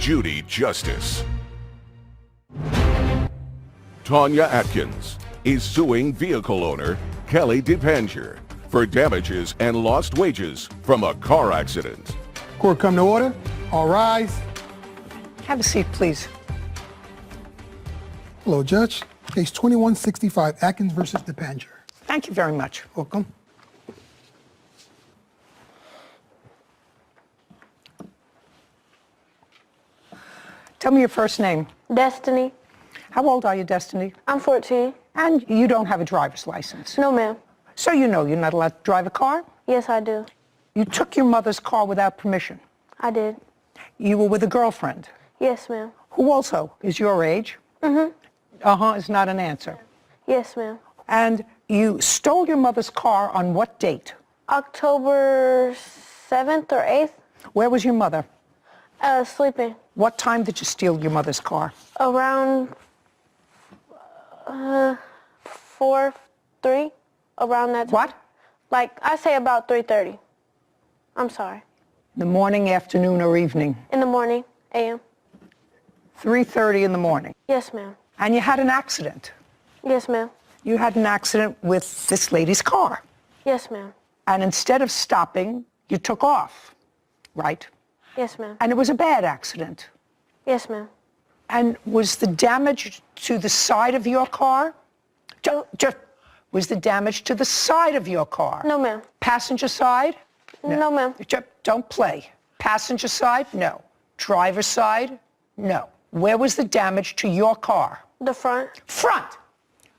Judy justice. Tanya Atkins is suing vehicle owner Kelly DePanger for damages and lost wages from a car accident. Court come to order. All rise. Have a seat, please. Hello, Judge. Case 2165, Atkins versus DePanger. Thank you very much. Welcome. Tell me your first name. Destiny. How old are you, Destiny? I'm 14. And you don't have a driver's license. No, ma'am. So you know you're not allowed to drive a car? Yes, I do. You took your mother's car without permission. I did. You were with a girlfriend, Yes, ma'am. who also is your age. Uh-huh is not an answer. Yes, ma'am. And you stole your mother's car on what date? October 7th or 8th, Where was your mother? sleeping. What time did you steal your mother's car? Around 4, 3, around that time. What? Like, I say about 3:30. I'm sorry. The morning, afternoon, or evening? In the morning, a.m. 3:30 in the morning. Yes, ma'am. And you had an accident. Yes, ma'am. You had an accident with this lady's car. Yes, ma'am. And instead of stopping, you took off, right? Yes, ma'am. And it was a bad accident. Yes, ma'am. And was the damage to the side of your car? Was the damage to the side of your car? No, ma'am. Passenger side? No, ma'am. Don't play. Passenger side? No. Driver side? No. Where was the damage to your car? The front. Front.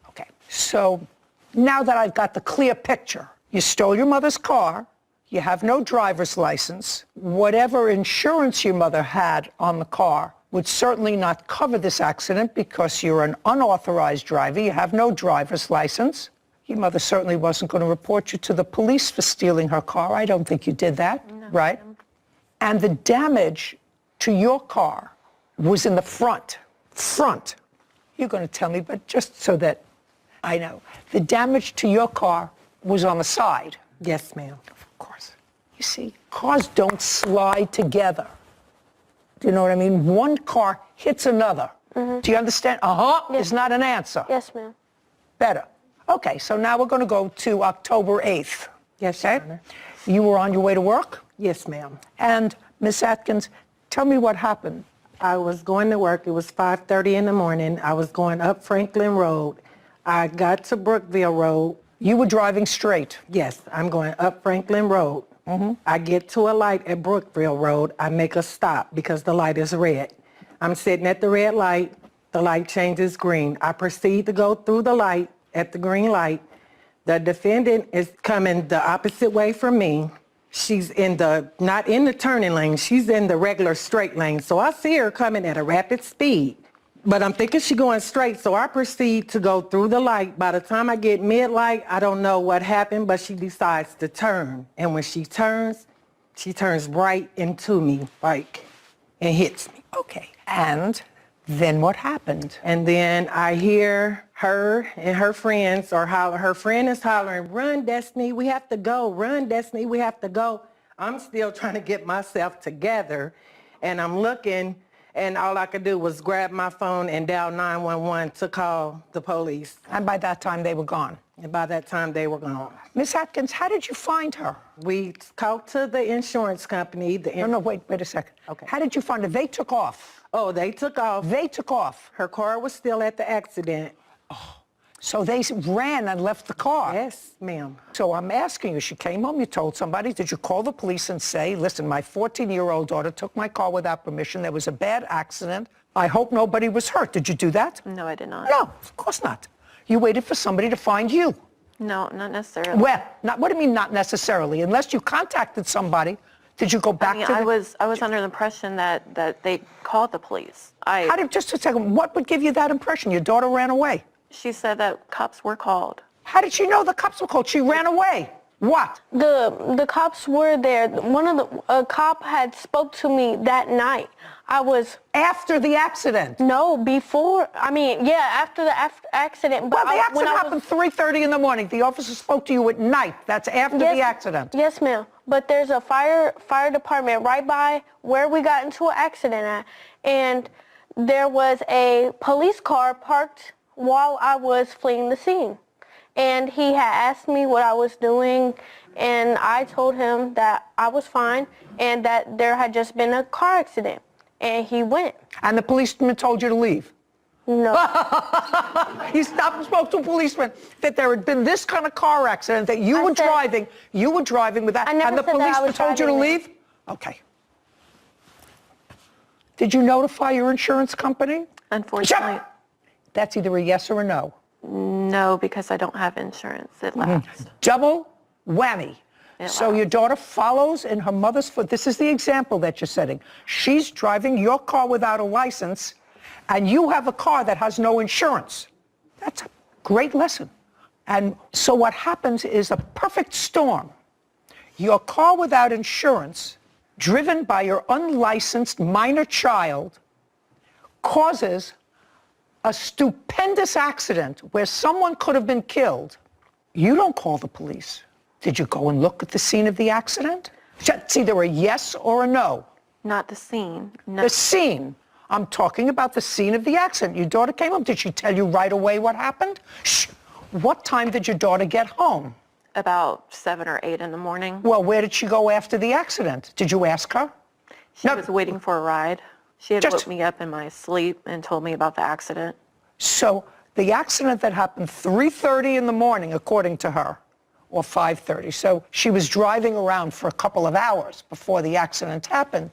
Okay. So now that I've got the clear picture, you stole your mother's car, you have no driver's license, whatever insurance your mother had on the car would certainly not cover this accident because you're an unauthorized driver, you have no driver's license. Your mother certainly wasn't going to report you to the police for stealing her car. I don't think you did that, No, right? And the damage to your car was in the front. Front. You're going to tell me, but just so that I know. The damage to your car was on the side. Yes, ma'am. Of course. You see, cars don't slide together. Do you know what I mean? One car hits another. Do you understand? Is not an answer. Yes, ma'am. Better. Okay, so now we're going to go to October 8th. Yes, Your Honor. You were on your way to work? Yes, ma'am. And Miss Atkins, tell me what happened. I was going to work. It was 5:30 in the morning. I was going up Franklin Road. I got to Brookville Road. You were driving straight. Yes, I'm going up Franklin Road. I get to a light at Brookville Road. I make a stop because the light is red. I'm sitting at the red light. The light changes green. I proceed to go through the light at the green light. The defendant is coming the opposite way from me. She's not in the turning lane. She's in the regular straight lane. So I see her coming at a rapid speed. But I'm thinking she's going straight, so I proceed to go through the light. By the time I get mid-light, I don't know what happened, but she decides to turn. And when she turns right into me, and hits me. Okay. And then what happened? And then I hear her and her friends, or how her friend is hollering, "Run, Destiny, we have to go. Run, Destiny, we have to go." I'm still trying to get myself together, and I'm looking, and all I could do was grab my phone and dial 911 to call the police. And by that time, they were gone. And by that time, they were gone. Miss Atkins, how did you find her? We called to the insurance company. No, wait a second. Okay. How did you find her? They took off. Oh, they took off. They took off. Her car was still at the accident. So they ran and left the car. Yes, ma'am. So I'm asking you, she came home, you told somebody, did you call the police and say, listen, my 14-year-old daughter took my car without permission, there was a bad accident, I hope nobody was hurt. Did you do that? No, I did not. No, of course not. You waited for somebody to find you. No, not necessarily. Well, what do you mean not necessarily? Unless you contacted somebody, did you go back to I was under the impression that they called the police. Just a second, what would give you that impression? Your daughter ran away. She said that cops were called. How did she know the cops were called? She ran away. What? The cops were there. One of a cop had spoke to me that night. I was After the accident? no before. I mean, yeah, after the accident. But Well, the when accident I was- happened 3:30 in the morning. The officer spoke to you at night. That's after the accident. Yes, ma'am. But there's a fire department right by where we got into an accident at, and there was a police car parked while I was fleeing the scene. And he had asked me what I was doing, and I told him that I was fine and that there had just been a car accident. And he went. And the policeman told you to leave? No. You stopped and spoke to a policeman that there had been this kind of car accident, that you were driving with that, I never and the said that I policeman was told you to driving leave? Okay. Did you notify your insurance company? Unfortunately, That's either a yes or a no. no, because I don't have insurance. It lapsed. Double whammy. It So lapsed. your daughter follows in her mother's foot. This is the example that you're setting. She's driving your car without a license, and you have a car that has no insurance. That's a great lesson. And so what happens is a perfect storm. Your car without insurance, driven by your unlicensed minor child, causes a stupendous accident where someone could have been killed. You don't call the police. Did you go and look at the scene of the accident? It's either a yes or a no. Not the scene. No. The scene. I'm talking about the scene of the accident. Your daughter came home. Did she tell you right away what happened? Shh. What time did your daughter get home? About 7 or 8 in the morning. Well, where did she go after the accident? Did you ask her? She No. was waiting for a ride. She had Just- woke me up in my sleep and told me about the accident. So the accident that happened 3:30 in the morning, according to her, or 5:30. So she was driving around for a couple of hours before the accident happened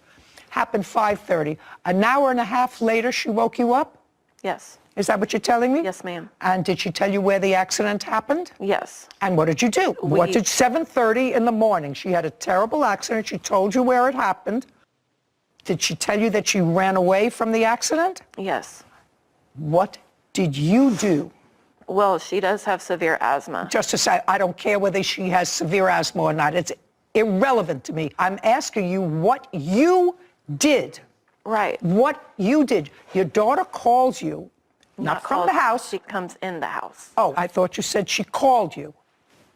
5:30. An hour and a half later, she woke you up? Yes. Is that what you're telling me? Yes, ma'am. And did she tell you where the accident happened? Yes. And what did you do? What did 7:30 in the morning? She had a terrible accident. She told you where it happened. Did she tell you that she ran away from the accident? Yes. What did you do? Well, she does have severe asthma. Just to say, I don't care whether she has severe asthma or not. It's irrelevant to me. I'm asking you what you did. Right. What you did. Your daughter calls you, not from called, the house. She comes in the house. Oh, I thought you said she called you.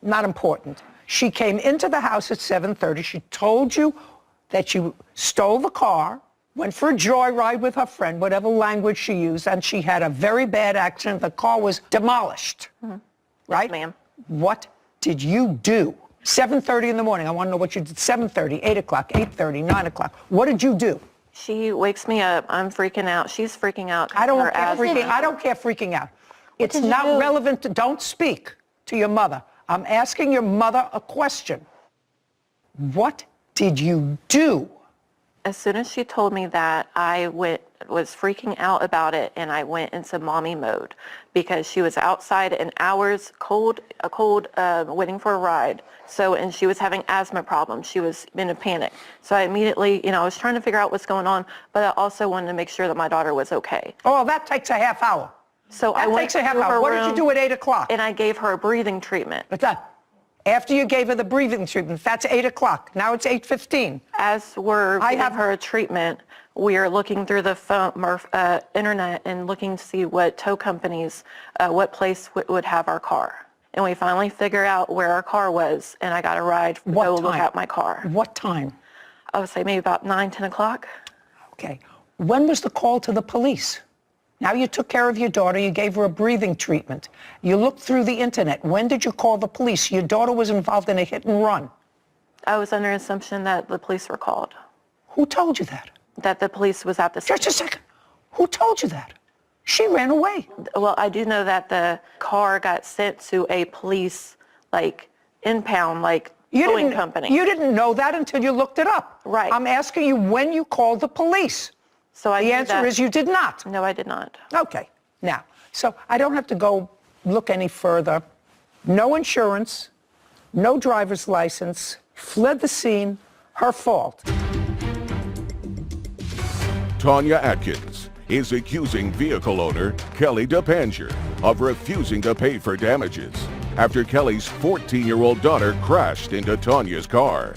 Not important. She came into the house at 7:30. She told you that you stole the car, went for a joyride with her friend, whatever language she used, and she had a very bad accident. The car was demolished. Right? ma'am. What did you do? 7:30 in the morning. I want to know what you did. 7:30, 8 o'clock, 8:30, 9 o'clock. What did you do? She wakes me up. I'm freaking out. She's freaking out. 'cause I don't her care asthma. freaking out. It's did you not do? relevant to, don't speak to your mother. I'm asking your mother a question. What did you do? As soon as she told me that, I was freaking out about it, and I went into mommy mode because she was outside in hours, cold, waiting for a ride. So, and she was having asthma problems. She was in a panic. So I immediately, I was trying to figure out what's going on, but I also wanted to make sure that my daughter was okay. Oh, that takes a half hour. So I That went takes a half to hour. her What did you room, do at 8 o'clock? and I gave her a breathing treatment. But after you gave her the breathing treatment, that's 8 o'clock. Now it's 8:15. As we're I giving have- her a treatment, we are looking through the phone, internet and looking to see what tow companies, what place would have our car. And we finally figure out where our car was, and I got a ride to What go time? look at my car. What time? I would say maybe about 9, 10 o'clock. Okay. When was the call to the police? Now you took care of your daughter. You gave her a breathing treatment. You looked through the internet. When did you call the police? Your daughter was involved in a hit and run. I was under assumption that the police were called, Who told you that? that the police was at the scene. Just a second. Who told you that? She ran away. Well, I do know that the car got sent to a police, impound, towing company. You didn't know that until you looked it up. Right. I'm asking you when you called the police. So I The knew answer that- is you did not. No, I did not. Okay. Now, so I don't have to go look any further. No insurance, no driver's license, fled the scene, her fault. Tanya Atkins is accusing vehicle owner Kelly DePanger of refusing to pay for damages. after Kelly's 14-year-old daughter crashed into Tanya's car.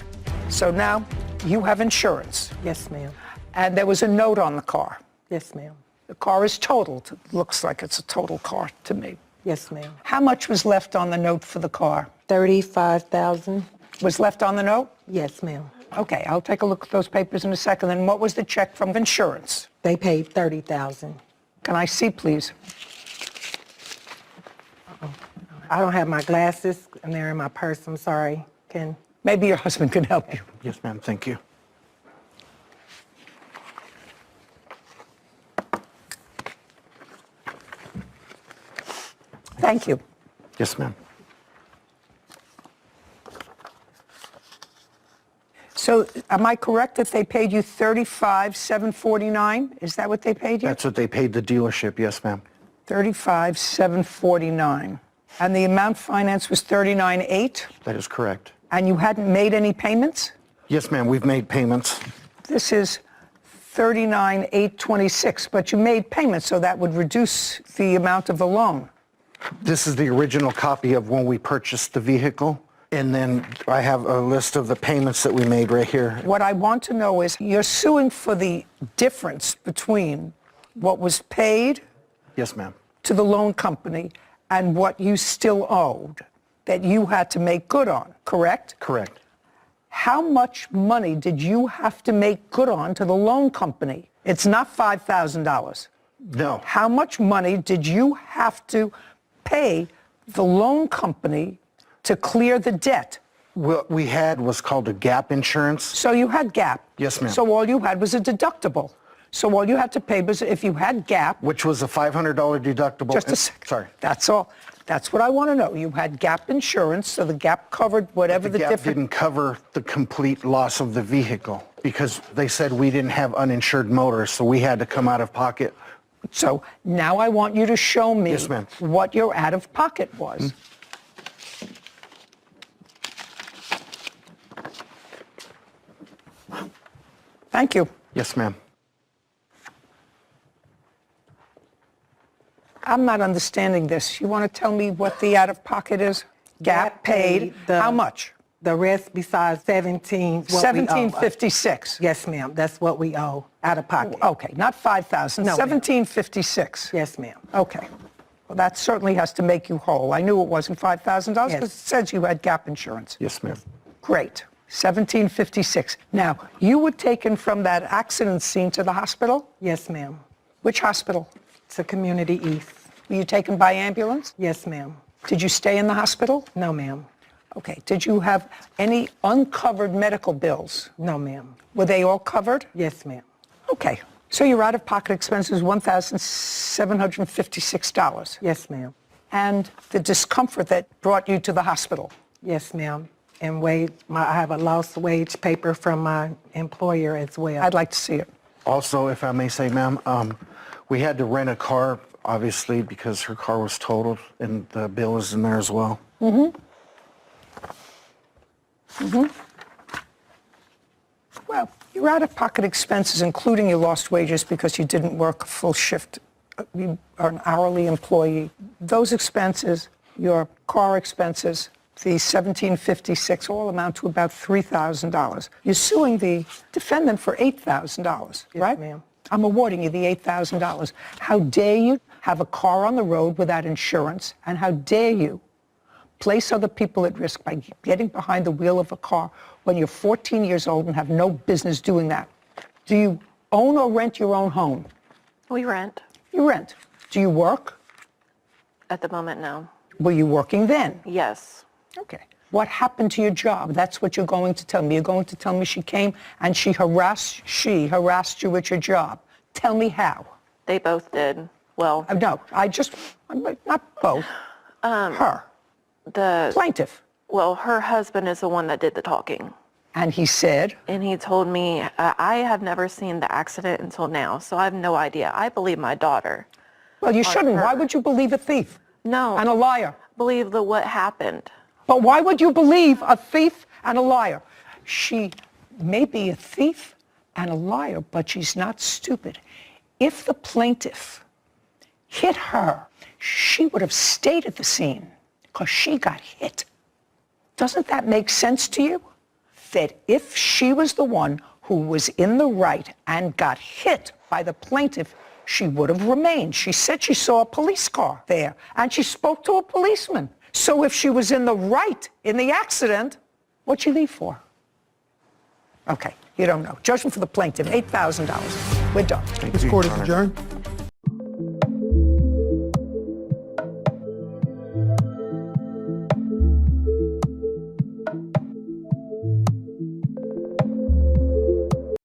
So now you have insurance, Yes, ma'am. and there was a note on the car. Yes, ma'am. The car is totaled. It looks like it's a total car to me. Yes, ma'am. How much was left on the note for the car? $35,000. Was left on the note? Yes, ma'am. Okay, I'll take a look at those papers in a second. And what was the check from insurance? They paid $30,000. Can I see, please? I don't have my glasses, and they're in my purse. I'm sorry. Maybe your husband can help you. Yes, ma'am. Thank you. Thank you. Yes, ma'am. So am I correct that they paid you $35,749? Is that what they paid you? That's what they paid the dealership. Yes, ma'am. $35,749. And the amount financed was $39,800? That is correct. And you hadn't made any payments? Yes, ma'am. We've made payments. This is $39,826, but you made payments, so that would reduce the amount of the loan. This is the original copy of when we purchased the vehicle. And then I have a list of the payments that we made right here. What I want to know is you're suing for the difference between what was paid Yes, ma'am. to the loan company and what you still owed that you had to make good on, correct? Correct. How much money did you have to make good on to the loan company? It's not $5,000. No. How much money did you have to pay the loan company to clear the debt? What we had was called a gap insurance. So you had GAP. Yes, ma'am. So all you had was a deductible. So all you had to pay was, if you had GAP, Which was a $500 deductible. just a second. Sorry. That's all. That's what I want to know. You had GAP insurance, so the GAP covered whatever the gap difference. didn't cover the complete loss of the vehicle because they said we didn't have uninsured motorists, so we had to come out of pocket. So now I want you to show me Yes, ma'am. what your out-of-pocket was. Thank you. Yes, ma'am. I'm not understanding this. You want to tell me what the out-of-pocket is? GAP paid. How much? The rest besides 17. What we owe. $1,756. Yes, ma'am. That's what we owe out of pocket. Okay, not $5,000. No, ma'am. $1,756. Yes, ma'am. Okay. Well, that certainly has to make you whole. I knew it wasn't $5,000 because Yes. it says you had GAP insurance. Yes, ma'am. Great. $1,756. Now, you were taken from that accident scene to the hospital? Yes, ma'am. Which hospital? To Community East. Were you taken by ambulance? Yes, ma'am. Did you stay in the hospital? No, ma'am. Okay. Did you have any uncovered medical bills? No, ma'am. Were they all covered? Yes, ma'am. Okay. So your out-of-pocket expense is $1,756. Yes, ma'am. And the discomfort that brought you to the hospital? Yes, ma'am. And I have a lost wage paper from my employer as well. I'd like to see it. Also, if I may say, ma'am, we had to rent a car, obviously, because her car was totaled, and the bill is in there as well. Well, your out-of-pocket expenses, including your lost wages because you didn't work a full shift, you are an hourly employee. Those expenses, your car expenses, the $1,756, all amount to about $3,000. You're suing the defendant for $8,000, right? ma'am. I'm awarding you the $8,000. How dare you have a car on the road without insurance, and how dare you place other people at risk by getting behind the wheel of a car when you're 14 years old and have no business doing that? Do you own or rent your own home? We rent. You rent. Do you work? At the moment, no. Were you working then? Yes. Okay. What happened to your job? That's what you're going to tell me. You're going to tell me she came and she harassed you at your job. Tell me how. They both did. Well, No, not both. Her. the Plaintiff. well, her husband is the one that did the talking. And he said, And he told me, I have never seen the accident until now, so I have no idea. I believe my daughter. well, you shouldn't. her. Why would you believe a thief? No. And a liar? Believe what happened. But why would you believe a thief and a liar? She may be a thief and a liar, but she's not stupid. If the plaintiff hit her, she would have stayed at the scene. because she got hit. Doesn't that make sense to you? That if she was the one who was in the right and got hit by the plaintiff, she would have remained. She said she saw a police car there, and she spoke to a policeman. So if she was in the right in the accident, what'd she leave for? Okay, you don't know. Judgment for the plaintiff, $8,000. We're done. This court is adjourned.